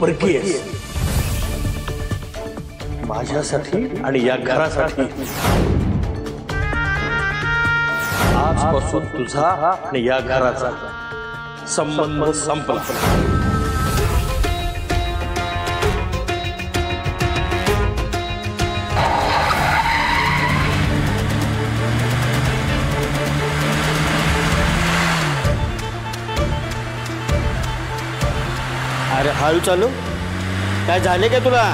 परकी आहेस, माझ्यासाठी आणि या घरासाठी। आजपासून तुझा आणि या घराचा संबंध संपला। अरे हळू चालू, काय झाले का तुला?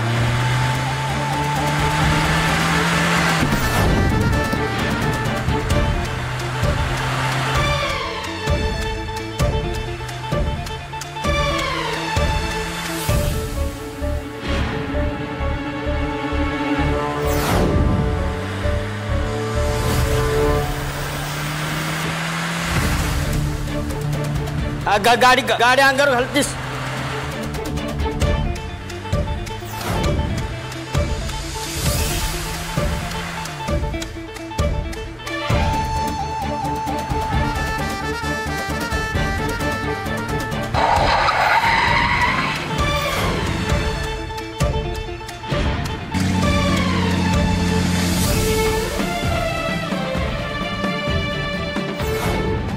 गाडी गाडी अंगावर घालतीस?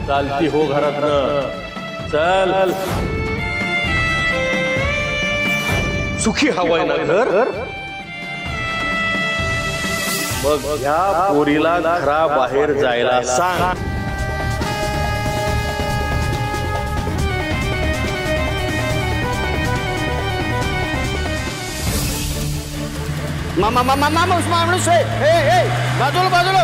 चालती हो घरातनं, चल। सुखी हवाय ना घर? मग ह्या पोरीला घराबाहेर जायला सांग। मामा मामा मामा माणूस आहे, बाजूला बाजूला।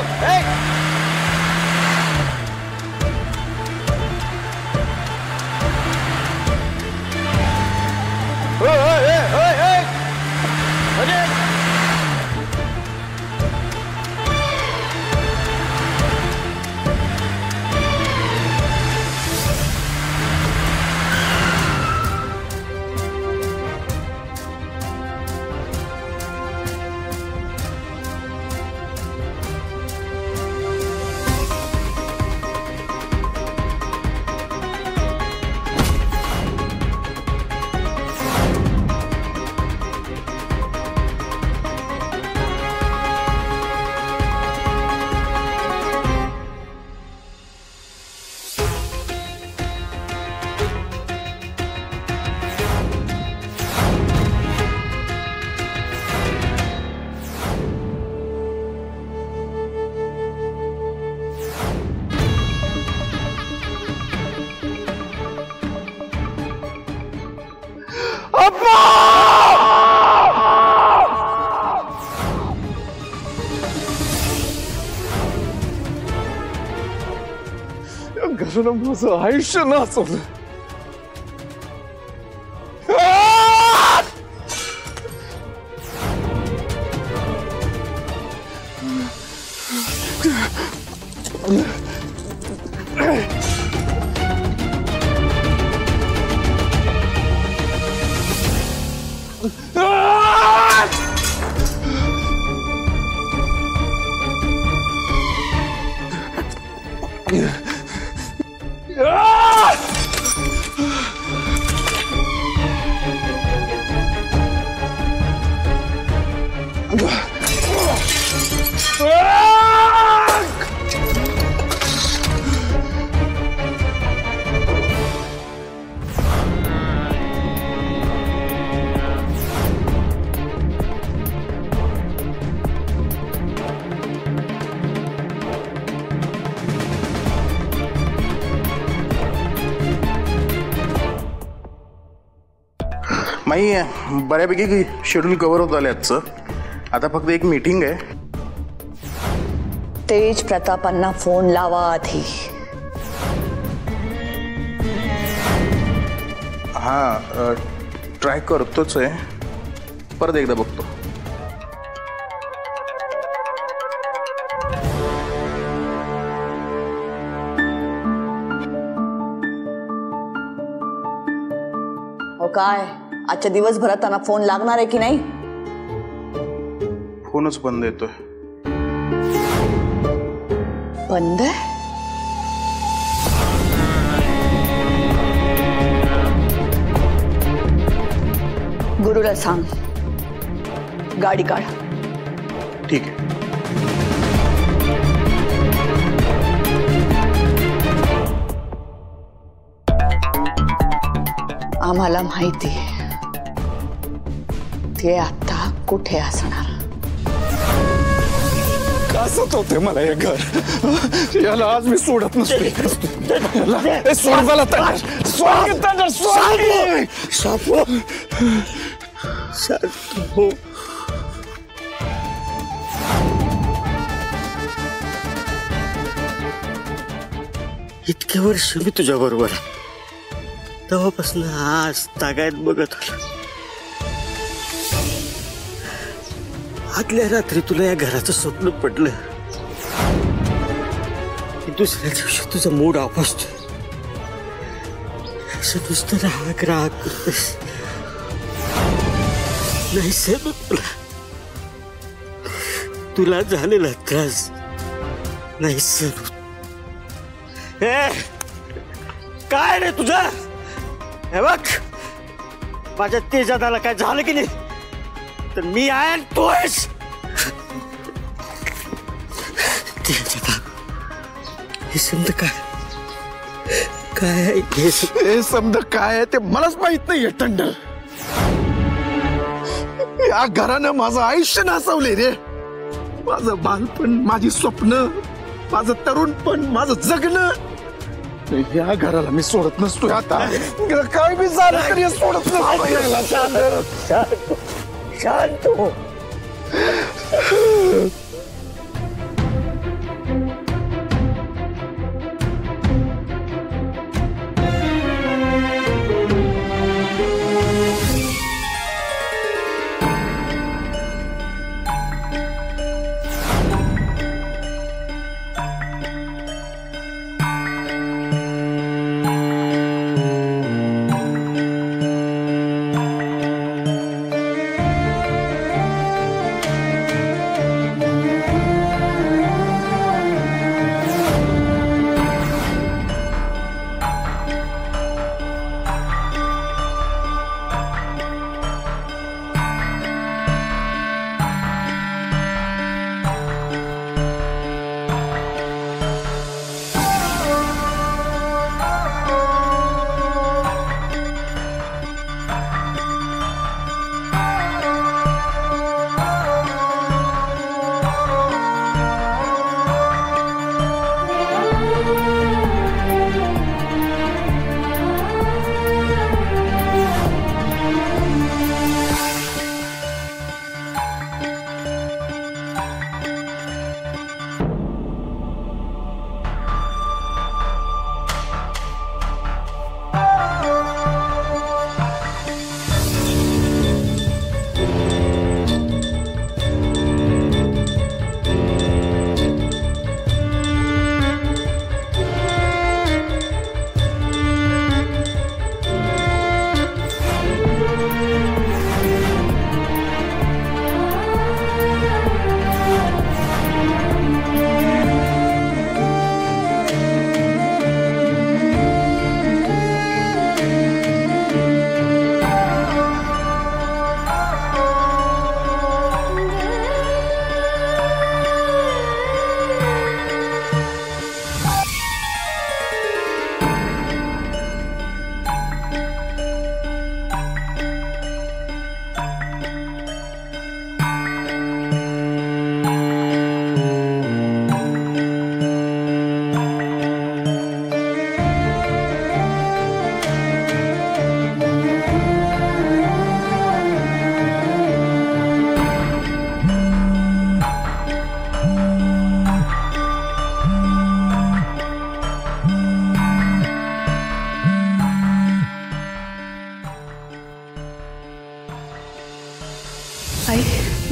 घरानं माझं आयुष्य नाचवलं। माई बऱ्यापैकी शेड्यूल कव्हर होत आले आजचं। आता फक्त एक मीटिंग आहे। तेज प्रतापांना फोन लावा आधी। हां ट्राय करतोच आहे, परत एकदा बघतो। हो काय आजच्या दिवसभरात त्यांना फोन लागणार आहे की नाही? फोनच बंद येतोय। बंद आहे? गुरुला सांग गाडी काढ. ठीक आहे. आम्हाला माहिती आहे ते आता कुठे असणार. कसत होते मला हे घर. याला आज मी सोडत नसते. सोड मला तंडर. सोड तंडर. सोड. इतके वर्ष मी तुझ्या बरोबर तेव्हापासून आज तागायत बघत आलो. आदल्या रात्री तुला या घराचं स्वप्न पडलं की दुसऱ्या दिवशी तुझा मूड ऑफ असतो. असं नुसतं राग राग करतोस. नाही सर तुला झालेला त्रास नाही सर. काय रे तुझं हे बघ माझ्या तेजादाला काय झालं की नाही तर मी आहे आणि तू आहेस. हे समज काय हे समज काय आहे ते मलाच माहित नाहीये टंडर. या घरानं माझं आयुष्य नासवले रे. माझं बालपण, माझी स्वप्न, माझं तरुणपण, माझं जगणं. या घराला मी सोडत नसतोय आता. काय मी झालं तरी सोडत नसतो. शांत हो.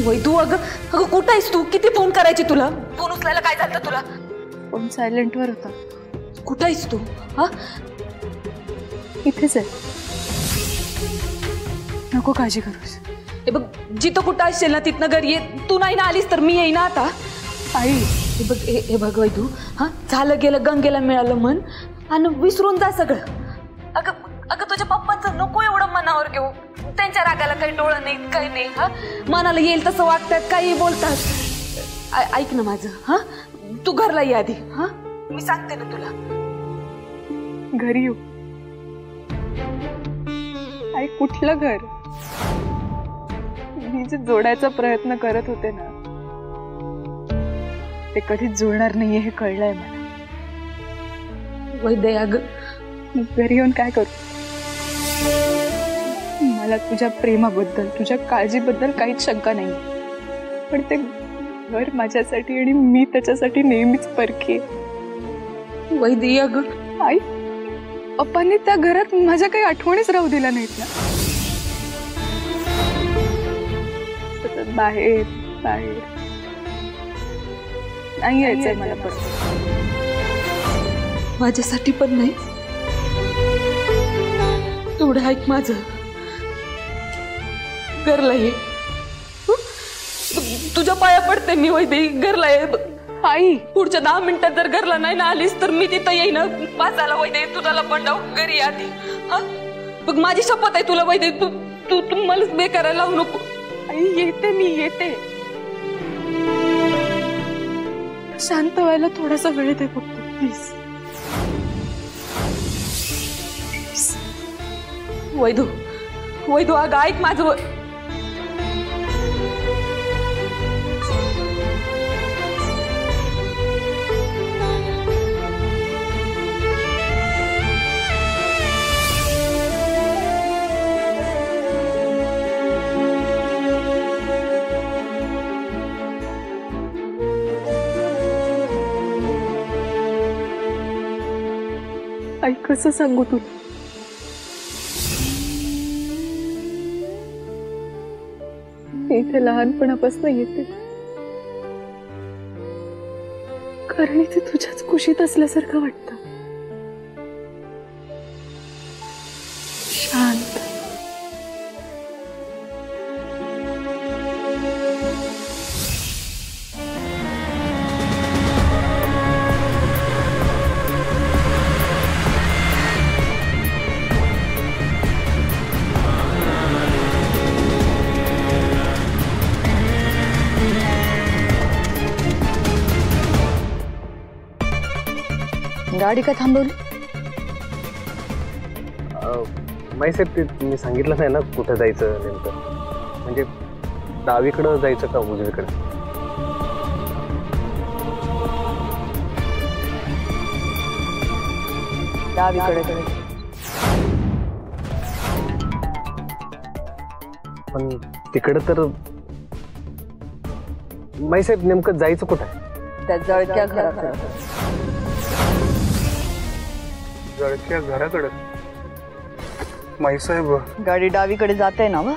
वैदू अगं अगं कुठं आहेस तू? किती फोन करायचे तुला? फोन उचलायला काय झालं तुला? फोन सायलेंटवर होता. कुठं आहेस तू? हा इथेच आहे. नको काळजी करूस. हे बघ जिथं कुठं असशील ना तिथनं घरी ये. तू नाही ना आलीस तर मी येईन आता. आई हे बघ हे बघ वैदू हा झालं गेलं गंगेला मिळालं मन आणि विसरून जा सगळं. अगं अगं तुझ्या पप्पांचं नको एवढं मनावर घेऊ. त्यांच्या रागाला काही डोळं नाही, काही नाही. हा, मनाला येईल तसं वागतात, काही बोलतात. ऐक ना माझं, हा तू घरला ये आधी. हा, मी सांगते ना तुला. घरी येऊ? आई, कुठलं घर? मी जे जोडायचा प्रयत्न करत होते ना, ते कधीच जुळणार नाहीये हे कळलंय मला. वैदे, अगं घरी येऊन काय करू? मला तुझ्या प्रेमाबद्दल, तुझ्या काळजीबद्दल काहीच शंका नाही, पण ते घर माझ्यासाठी आणि मी त्याच्यासाठी नेहमीच परखी आहे. वैदे, अगं आई, पप्पांनी त्या घरात माझ्या काही आठवणीच राहू दिल्या नाहीत ना. सतत बाहेर बाहेर नाही यायचंय मला परत. माझ्यासाठी पण नाही. तेवढं ऐक माझं, घरला ये. तुझ्या पाया पडते मी. वैदे, घरला ये. आई, पुढच्या 10 मिनिटात जर घरला नाही ना आलीस तर मी तिथं येईन. वाचायला वैदे, तुझ्याला बंडाव घरी आधी. हा, बघ माझी शपथ आहे तुला वैदे, तू तू तू मलाच बेकारायला लावू नको. आई येते, मी येते. शांत व्हायला थोडासा वेळ दे फक्त, प्लीज. वैदू, वैदू, अगं ऐक माझं. आई, कसं सांगू तुला? मी इथे लहानपणापासून येते कारण इथे तुझ्याच कुशीत असल्यासारखं वाटतं. शांत. गाडी का थांबवली? माहीत ते तुम्ही सांगितलं नाही ना कुठं जायचं नेमकं, म्हणजे डावीकडं जायचं का उजवीकडे? डावीकडे. पण तिकडं तर माहीसाहेब नेमकं जायचं कुठं आहे? त्या जळक्या घराकडे. जळक्या घराकडे? माईसाहेब, गाडी डावीकडे जाते ना व?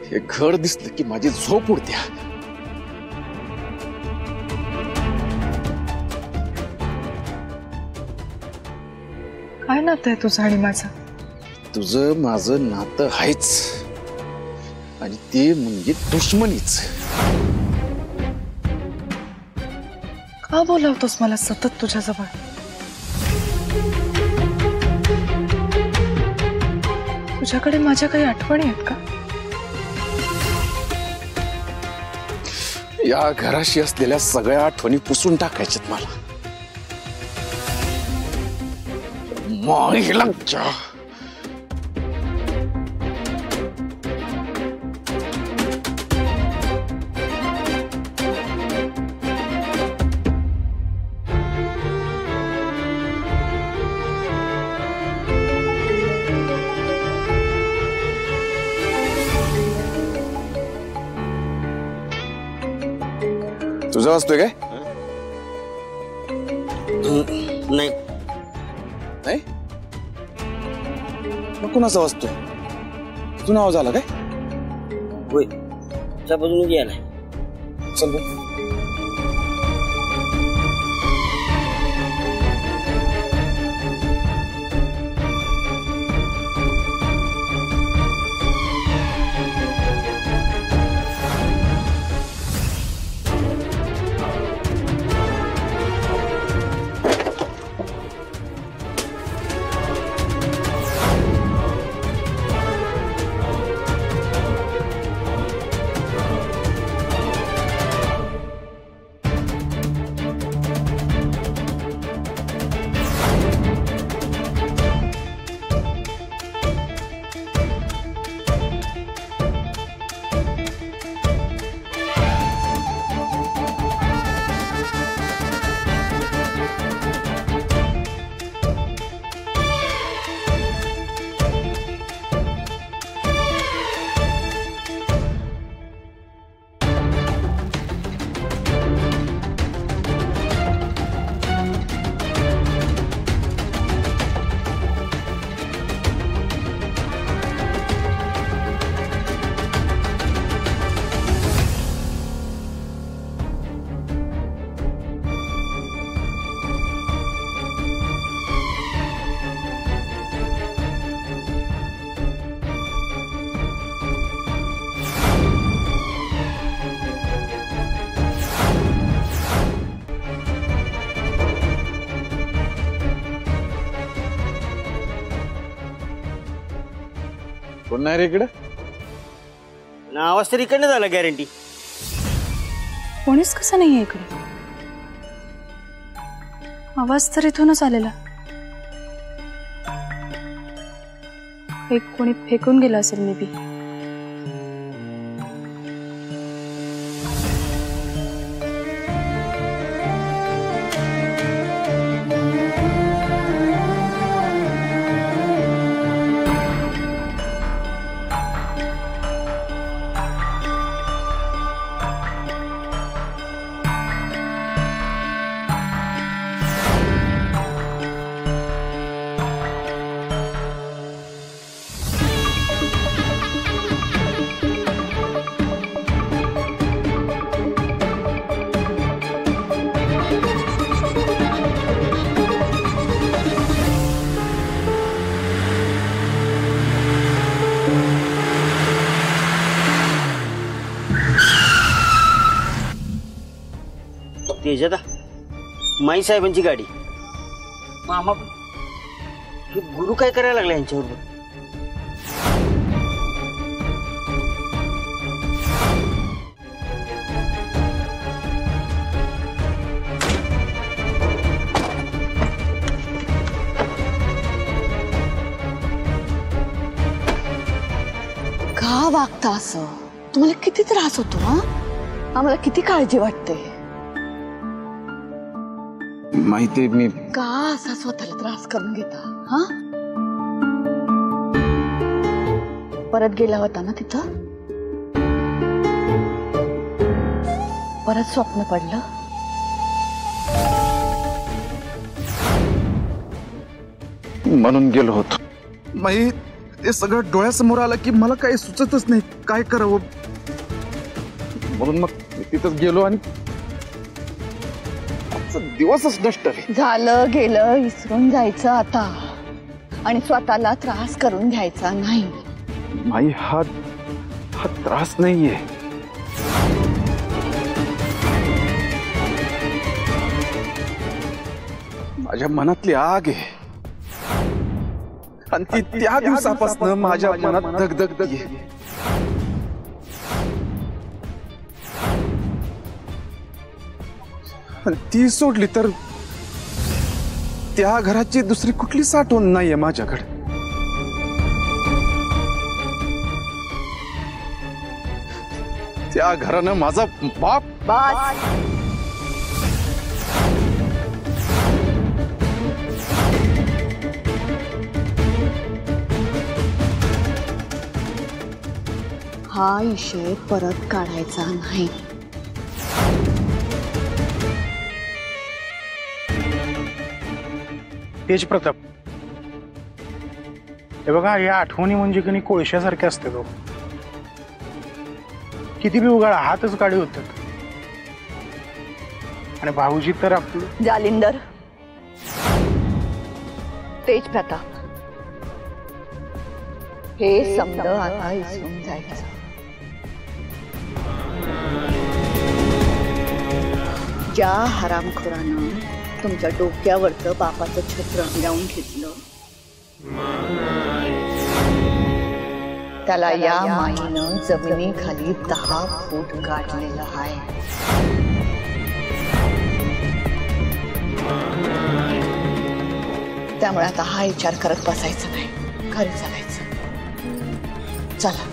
हे घर दिसलं की माझी झोप उडत्या. काय नातं आहे तुझं आणि माझं? तुझं माझं नातं आहेच, आणि ते म्हणजे दुश्मनीच. का बोलावतोस मला सतत तुझ्याजवळ? तुझ्याकडे माझ्या काही आठवणी आहेत का? या घराशी असलेल्या सगळ्या आठवणी पुसून टाकायच्यात मला. माईला तुझं असतोय काय? नाही, कुणाचा वाचतो? तुझं नाव झालं काय? होय त्या बाजून गेलाय. चल बघ. कोण नाही रे इकडे? आवाज तरी इकडनं झाला गॅरंटी. कोणीच कसं नाहीये इकडे. आवाज तर इथूनच आलेला. एक कोणी फेकून गेला असेल मे बी. तेजदा माई साहेबांची गाडी. मामा हे गुरु काय करायला लागला यांच्याबरोबर? का वागता असं? तुम्हाला किती त्रास होतो? हा आम्हाला किती काळजी वाटते. माहिती मी का असा स्वतःला त्रास करून घेता? हा परत गेला होता ना तिथं? परत स्वप्न पडलं? म्हणून गेलो होतो. माई ते सगळं डोळ्यासमोर आलं की मला काही सुचतच नाही काय करावं. म्हणून मग तिथंच गेलो आणि दिवसच नष्ट झालं गेलं. विसरून जायचं आता आणि स्वतःला त्रास करून घ्यायचा नाही. माई हा त्रास नाहीये. माझ्या मनातली आग आहे आणि ती त्या दिवसापासून माझ्या मनात धगधग आहे. ती सोडली तर त्या घराची दुसरी कुठली साठवण नाहीये माझ्याकडे. त्या घरानं माझा बाप. हा विषय परत काढायचा नाही. तेज प्रताप, हे बघा, या आठवणी म्हणजे की कोळशासारखे असते तो. किती बी उगाळा हातच काढे होतात. आणि भाऊजी तर आपलं जालिंदर, तेज प्रताप, हे समज आता इसरून जायचं. ज्या हरामखोरानं तुमच्या डोक्यावरचं बापाचं छत्र हिरावून घेतलं, त्याला या माईनं जमिनीखाली 10 फूट गाडलेलं आहे. त्यामुळे आता हा विचार करत बसायचा नाही, घरी चालायचं. चला.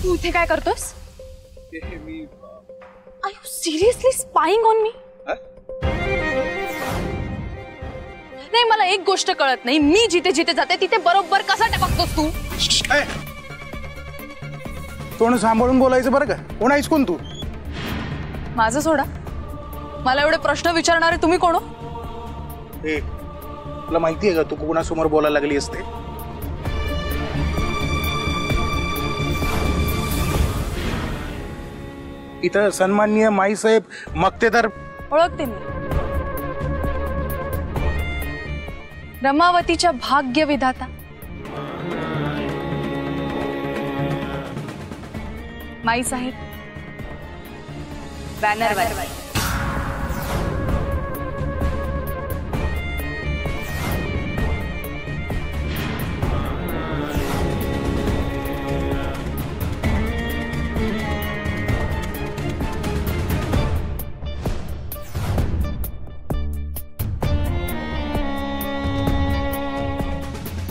तू इथे काय करतोस? Are you seriously spying on me? नाही, मला एक गोष्ट कळत नाही. मी जिथे जिथे जाते तिथे बरोबर कसा टपकतोस तू? तोंड सांभाळून बोलायचं बरं का. कोण आहेस कोण तू? माझं सोडा, मला एवढे प्रश्न विचारणारे तुम्ही कोण? तुला माहिती आहे का तू कोणासमोर बोलायला लागली असते? इथं सन्माननीय माई साहेब मक्तेदार. ओळखते मी. रमावतीच्या भाग्य विधाता माई साहेब, बॅनरवर.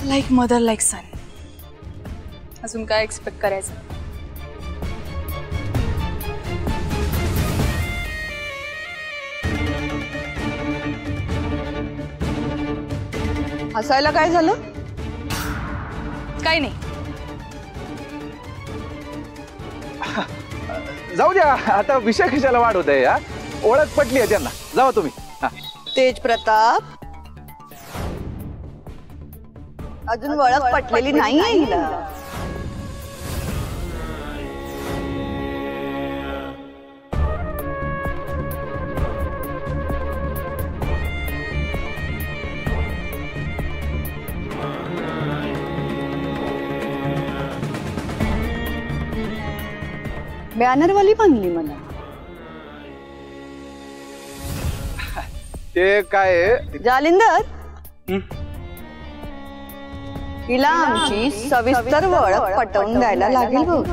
लाईक मदर लाईक सन. अजून काय एक्सपेक्ट करायचं? हसायला काय झालं? काही नाही. जाऊ द्या आता, विषय कशाला वाढवत आहे. ओळख पटली आहे त्यांना, जावा तुम्ही. तेज प्रताप, अजून ओळख पटलेली नाही आहे हिला. बॅनरवाली बनली मला. ते काय जालिंदर, हिला आमची सविस्तर ओळख पटवून द्यायला लागेल बघ.